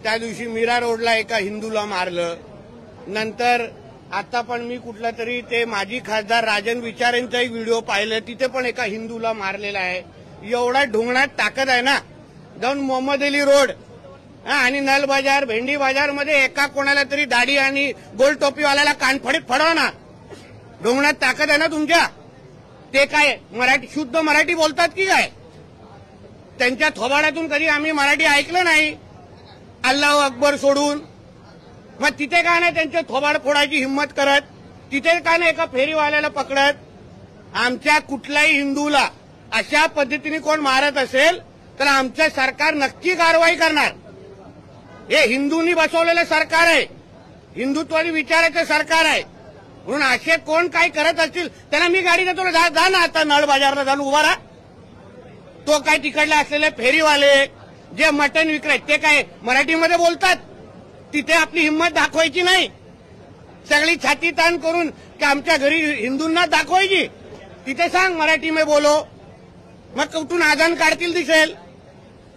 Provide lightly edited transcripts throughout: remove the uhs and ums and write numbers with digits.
त्या दिवशी मीरा रोडला एका हिंदूला मारलं. नंतर आता पण मी कुठला तरी ते माजी खासदार राजन विचारेंचा एक व्हिडिओ पाहिलं, तिथे पण एका हिंदूला मारलेला आहे. एवढा ढोंगणात ताकद आहे ना, जाऊन मोहम्मद अली रोड आणि नल बाजार, भेंडी बाजार मध्ये एका कोणाला तरी दाढी आणि गोल टोपीवाल्याला कानफडीत फडवा ना. ढोंगणात ताकद आहे ना तुमच्या. ते काय मराठी शुद्ध मराठी बोलतात की काय? त्यांच्या थोबाडातून कधी आम्ही मराठी ऐकलं नाही, अल्लाहू अकबर सोडून. मग तिथे का नाही त्यांचे थोबाड फोडायची हिंमत करत? तिथे का नाही एका फेरीवाल्याला पकडत? आमच्या कुठल्याही हिंदूला अशा पद्धतीने कोण मारत असेल तर आमचं सरकार नक्की कारवाई करणार. हे हिंदूंनी बसवलेलं सरकार आहे, हिंदुत्वादी विचाराचं सरकार आहे. म्हणून असे कोण काय करत असतील त्याला मी गाडी देतो, जा ना आता नळ बाजारला जाऊन उभा राहा. तो काय तिकडले असलेले फेरीवाले जे मटण विकतात ते काय मराठीमध्ये बोलतात? तिथे आपली हिंमत दाखवायची नाही, सगळी छाती ताण करून की आमच्या घरी हिंदूंना दाखवायची. तिथे सांग मराठी में बोलो, मग कुठून आजान काढतील दिसेल.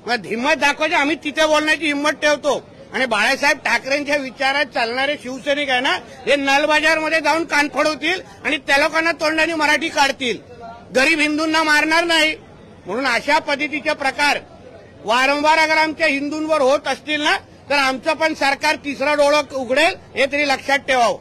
मग हिंमत दाखवायची, आम्ही तिथे बोलण्याची हिंमत ठेवतो. आणि बाळासाहेब ठाकरेंच्या विचारात चालणारे शिवसैनिक आहे ना, हे नलबाजारमध्ये जाऊन कान फोडवतील आणि त्या लोकांना तोंडाने मराठी काढतील, गरीब हिंदूंना मारणार नाही. म्हणून अशा पद्धतीचे प्रकार वारंवार अगर आमच्या हिंदूंवर होत असतील ना तर आमचं पण सरकार तिसरा डोळं उघडेल, हे तरी लक्षात ठेवावं.